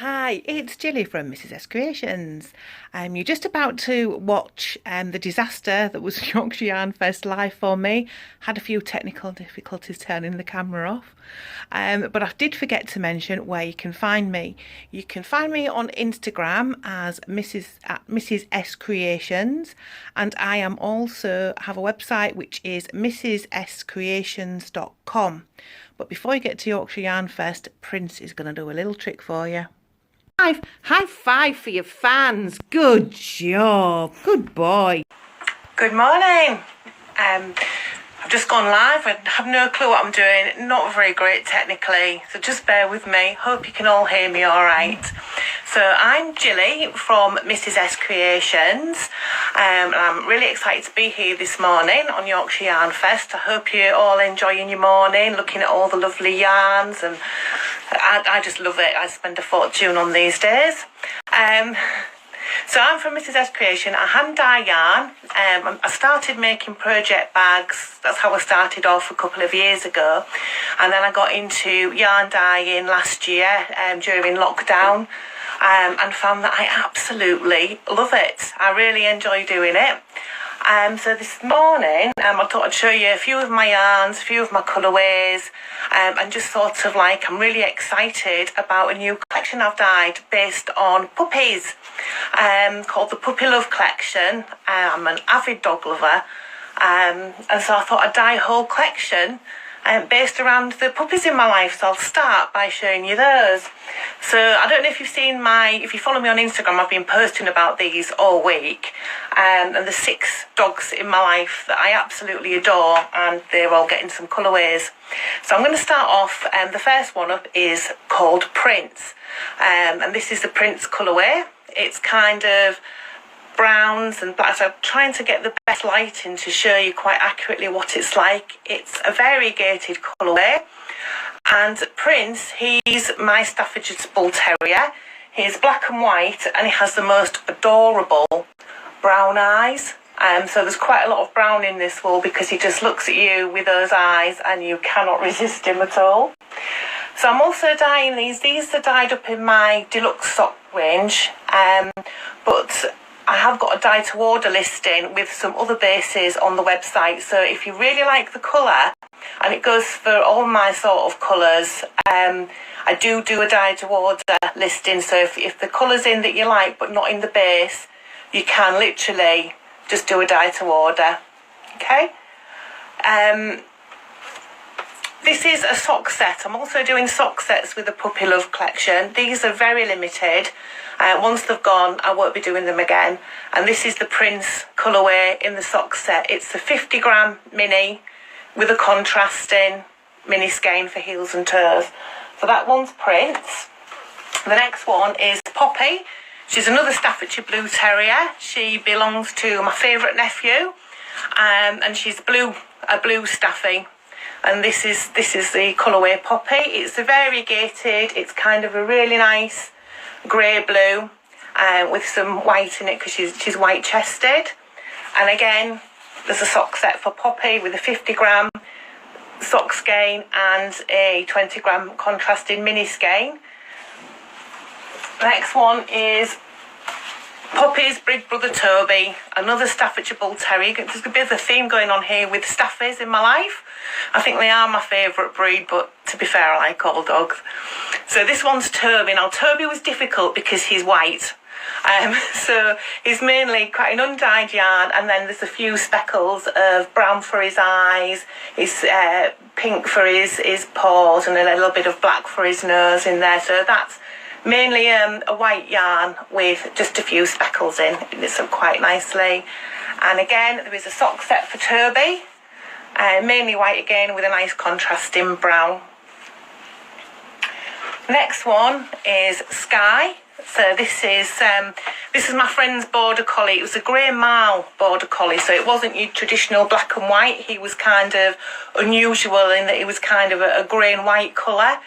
Hi, it's Jilly from Mrs S Creations. You're just about to watch the disaster that was Yorkshire Yarn Fest live for me. Had a few technical difficulties turning the camera off. But I did forget to mention where you can find me. You can find me on Instagram as Mrs S Creations, and I am also have a website which is mrsscreations.com. But before you get to Yorkshire Yarn Fest, Prince is going to do a little trick for you. High five for your fans. Good job. Good boy. Good morning. I've just gone live. I have no clue what I'm doing. Not very great technically, so just bear with me. Hope you can all hear me all right. So I'm Jilly from Mrs S Creations, and I'm really excited to be here this morning on Yorkshire Yarn Fest. I hope you're all enjoying your morning, looking at all the lovely yarns, and I just love it. I spend a fortune on these days. So I'm from Mrs S Creation. I hand dye yarn. I started making project bags. That's how I started off a couple of years ago. And then I got into yarn dyeing last year during lockdown, and found that I absolutely love it. I really enjoy doing it. So this morning, I thought I'd show you a few of my yarns, a few of my colourways, and just sort of like, I'm really excited about a new collection I've dyed based on puppies, called the Puppy Love Collection. I'm an avid dog lover, and so I thought I'd dye a whole collection based around the puppies in my life. So I'll start by showing you those. So I don't know if you've seen if you follow me on Instagram, I've been posting about these all week, and there's 6 dogs in my life that I absolutely adore, and they're all getting some colourways. So I'm going to start off, the first one up is called Prince, and this is the Prince colourway. It's kind of browns and blacks. So I'm trying to get the best lighting to show you quite accurately what it's like. It's a variegated colourway, and Prince, he's my Staffordshire Bull Terrier. He's black and white, and he has the most adorable brown eyes. So there's quite a lot of brown in this wool because he just looks at you with those eyes and you cannot resist him at all. So I'm also dyeing these. These are dyed up in my deluxe sock range, but I have got a dye to order listing with some other bases on the website. So if you really like the colour, and it goes for all my sort of colours, I do a dye to order listing. So if the colour's in that you like but not in the base, you can literally just do a dye to order. Okay. This is a sock set. I'm also doing sock sets with the Puppy Love collection. These are very limited. Once they've gone, I won't be doing them again. And this is the Prince colourway in the sock set. It's the 50-gram mini with a contrasting mini skein for heels and toes. So that one's Prince. The next one is Poppy. She's another Staffordshire Blue Terrier. She belongs to my favourite nephew, and she's a blue Staffy. And this is the colourway Poppy. It's a variegated. It's kind of a really nice grey blue, with some white in it because she's white chested. And again, there's a sock set for Poppy with a 50-gram sock skein and a 20-gram contrasting mini skein. The next one is Poppy's big brother Toby, another Staffordshire Bull Terrier. There's a bit of a theme going on here with Staffies in my life. I think they are my favourite breed, but to be fair, I like all dogs. So this one's Toby. Now, Toby was difficult because he's white. So he's mainly quite an undyed yarn, and then there's a few speckles of brown for his eyes, his pink for his paws, and a little bit of black for his nose in there. So that's mainly a white yarn with just a few speckles in. It knits up quite nicely. And again, there is a sock set for Toby, mainly white again with a nice contrasting brown. Next one is Sky. So this is my friend's border collie. It was a grey marl border collie, so it wasn't your traditional black and white. He was kind of unusual in that he was kind of a grey and white colour,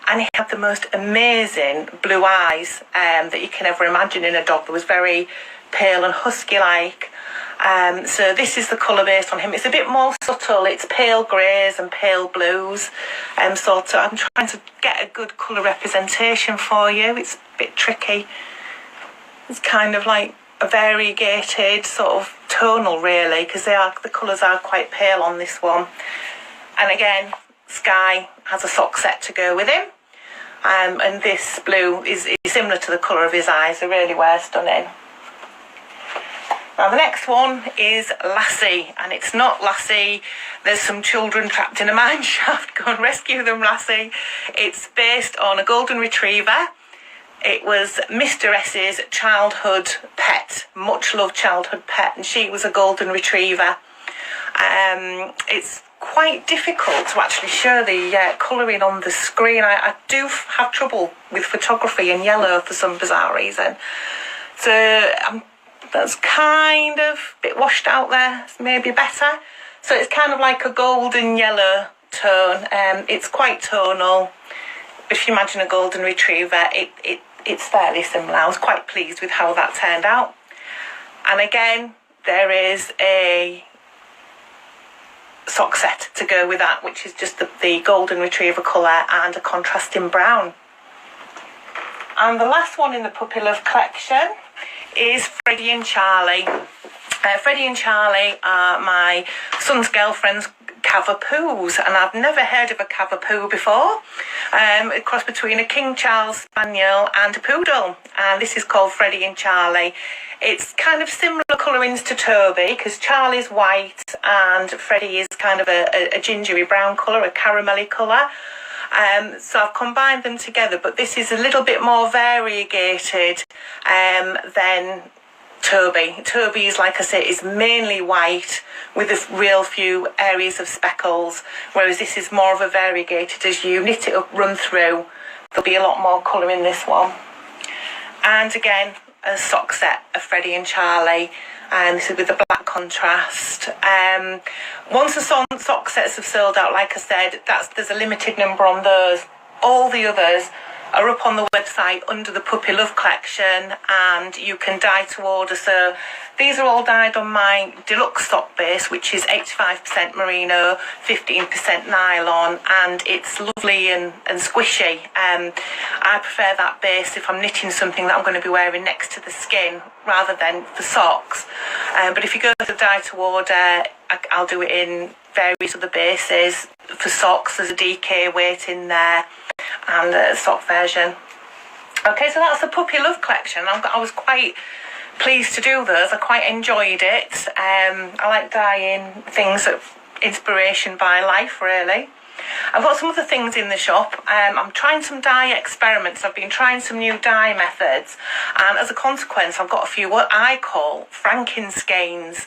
and he had the most amazing blue eyes that you can ever imagine in a dog. That was very pale and husky-like, So this is the colour based on him. It's a bit more subtle. It's pale greys and pale blues. I'm trying to get a good colour representation for you. It's a bit tricky. It's kind of like a variegated sort of tonal, really, because the colours are quite pale on this one. And again, Sky has a sock set to go with him. And this blue is similar to the colour of his eyes. They really were stunning. Now the next one is Lassie, and it's not Lassie, there's some children trapped in a mine shaft, go and rescue them, Lassie. It's based on a golden retriever. It was Mr. S's childhood pet, much loved childhood pet, and she was a golden retriever. It's quite difficult to actually show the colouring on the screen. I do have trouble with photography in yellow for some bizarre reason. So that's kind of a bit washed out there. It's maybe better. So it's kind of like a golden yellow tone. It's quite tonal. If you imagine a golden retriever, it's fairly similar. I was quite pleased with how that turned out. And again, there is a sock set to go with that, which is just the golden retriever colour and a contrasting brown. And the last one in the Puppy Love collection is Freddie and Charlie. Freddie and Charlie are my son's girlfriend's Cavapoos, and I've never heard of a Cavapoo before. A cross between a King Charles Spaniel and a Poodle, and this is called Freddie and Charlie. It's kind of similar colourings to Toby, because Charlie's white and Freddie is kind of a gingery brown colour, a caramelly colour. So I've combined them together, but this is a little bit more variegated than Toby. Toby is, like I say, is mainly white with a real few areas of speckles, whereas this is more of a variegated. As you knit it up, run through, there'll be a lot more colour in this one. And again, a sock set of Freddie and Charlie, and this is with the black contrast. Once the sock sets have sold out, like I said, there's a limited number on those. All the others are up on the website under the Puppy Love collection, and you can dye to order. So these are all dyed on my deluxe sock base, which is 85% merino, 15% nylon, and it's lovely and squishy. I prefer that base if I'm knitting something that I'm going to be wearing next to the skin rather than for socks. But if you go to dye to order, I'll do it in various other bases. For socks, there's a DK weight in there and a sock version. Okay, so that's the Puppy Love collection. I was quite pleased to do those. I quite enjoyed it. I like dyeing things of inspiration by life, really. I've got some other things in the shop. I'm trying some dye experiments. I've been trying some new dye methods, and as a consequence I've got a few what I call Frankenskeins.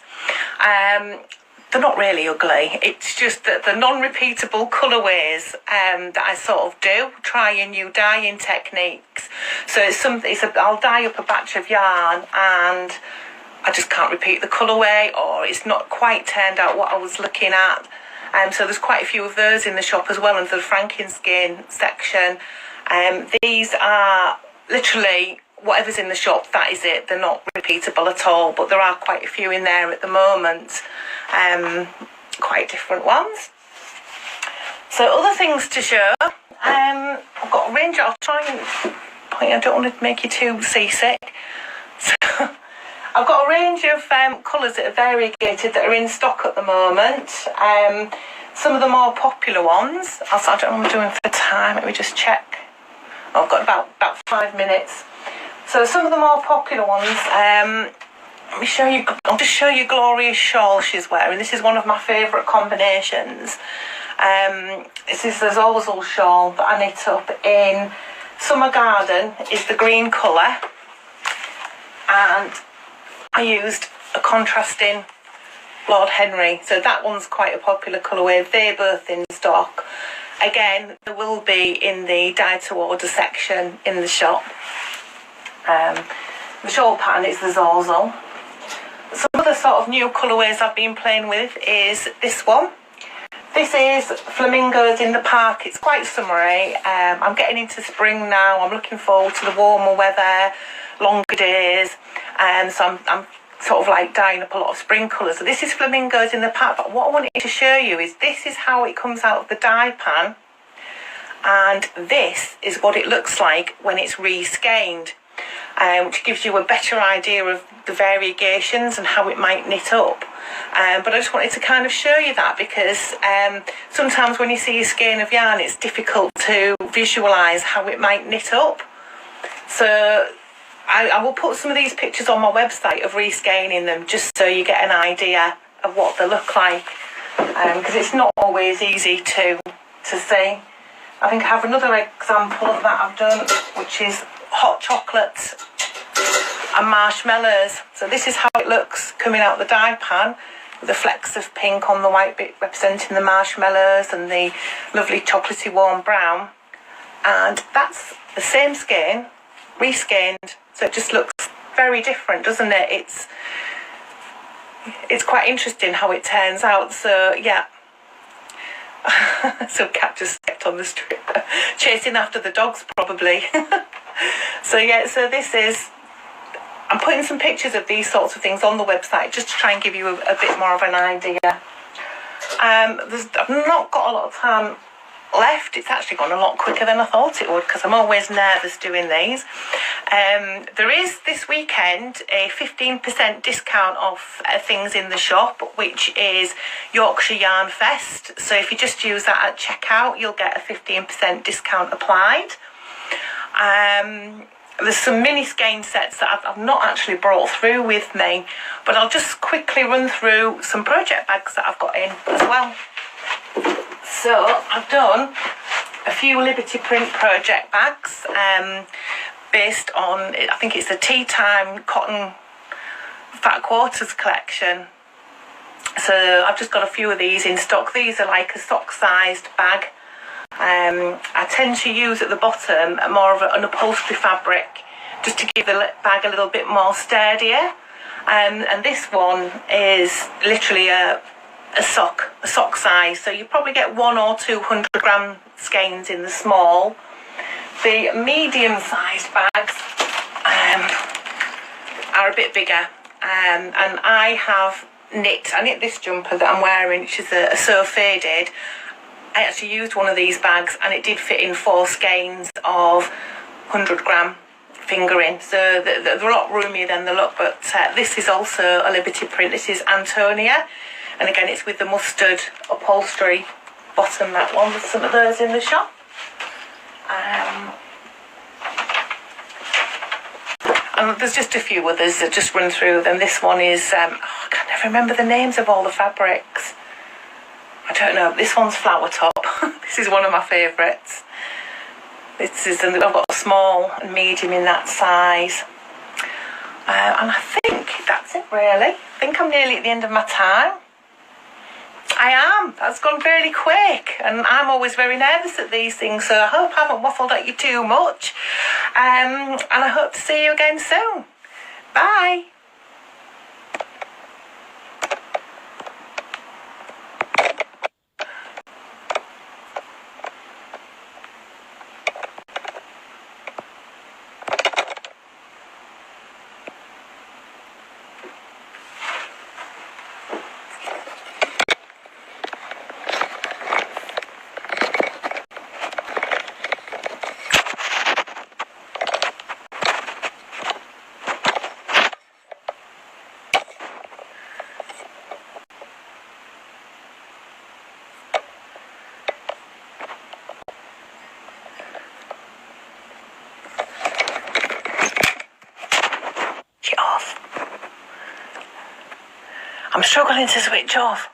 They're not really ugly, it's just that the non-repeatable colourways that I sort of do, trying new dyeing techniques. So I'll dye up a batch of yarn and I just can't repeat the colourway, or it's not quite turned out what I was looking at. So there's quite a few of those in the shop as well, under the Frankenskein section. These are literally whatever's in the shop, that is it. They're not repeatable at all, but there are quite a few in there at the moment. Quite different ones. So other things to show. I've got a range. I'll try and point. I don't want to make you too seasick. So I've got a range of colours that are variegated that are in stock at the moment. Some of the more popular ones. I don't know what I'm doing for time. Let me just check. I've got about 5 minutes. So some of the more popular ones. Let me show you. I'll just show you Gloria's shawl she's wearing. This is one of my favourite combinations. This is the Zorzal shawl that I knit up in Summer Garden. Is the green colour, and I used a contrasting Lord Henry. So that one's quite a popular colourway. They're both in stock. Again, there will be in the dye to order section in the shop. The shawl pattern is the Zorzal. Some other sort of new colourways I've been playing with is this one. This is Flamingos in the Park. It's quite summery. I'm getting into spring now. I'm looking forward to the warmer weather, longer days. So I'm sort of like dyeing up a lot of spring colours. So this is flamingos in the pack, but what I wanted to show you is this is how it comes out of the dye pan, and this is what it looks like when it's reskeined, which gives you a better idea of the variegations and how it might knit up. But I just wanted to kind of show you that because sometimes when you see a skein of yarn, it's difficult to visualise how it might knit up. So I will put some of these pictures on my website of reskeining them just so you get an idea of what they look like, because it's not always easy to see. I think I have another example of that I've done, which is hot chocolates and marshmallows. So this is how it looks coming out the dye pan, with the flecks of pink on the white bit representing the marshmallows and the lovely chocolatey warm brown. And that's the same skein, reskeined, so it just looks very different, doesn't it? It's quite interesting how it turns out. So yeah. So cat just stepped on the strip, chasing after the dogs probably. So yeah, so this is, I'm putting some pictures of these sorts of things on the website just to try and give you a bit more of an idea. I've not got a lot of time left. It's actually gone a lot quicker than I thought it would because I'm always nervous doing these. There is this weekend a 15% discount off things in the shop, which is Yorkshire Yarn Fest. So if you just use that at checkout, you'll get a 15% discount applied. There's some mini skein sets that I've not actually brought through with me, but I'll just quickly run through some project bags that I've got in as well. So I've done a few Liberty Print project bags based on, I think it's the Tea Time Cotton Fat Quarters collection. So I've just got a few of these in stock. These are like a sock-sized bag. I tend to use at the bottom more of an upholstery fabric just to give the bag a little bit more sturdier. And this one is literally a sock size, so you probably get 100 or 200 gram skeins in the small. The medium sized bags are a bit bigger, and I knit this jumper that I'm wearing, which is a So Faded. I actually used one of these bags and it did fit in 4 skeins of 100 gram fingering, so they're a lot roomier than they look. But this is also a Liberty Print. This is Antonia, and again it's with the mustard upholstery bottom, that one. There's some of those in the shop. And there's just a few others that just run through them. This one is, I can't never remember the names of all the fabrics. I don't know. This one's Flower Top. This is one of my favourites. I've got a small and medium in that size. And I think that's it really. I think I'm nearly at the end of my time. I am. That's gone fairly quick, and I'm always very nervous at these things, so I hope I haven't waffled at you too much. And I hope to see you again soon. Bye. I'm struggling to switch off.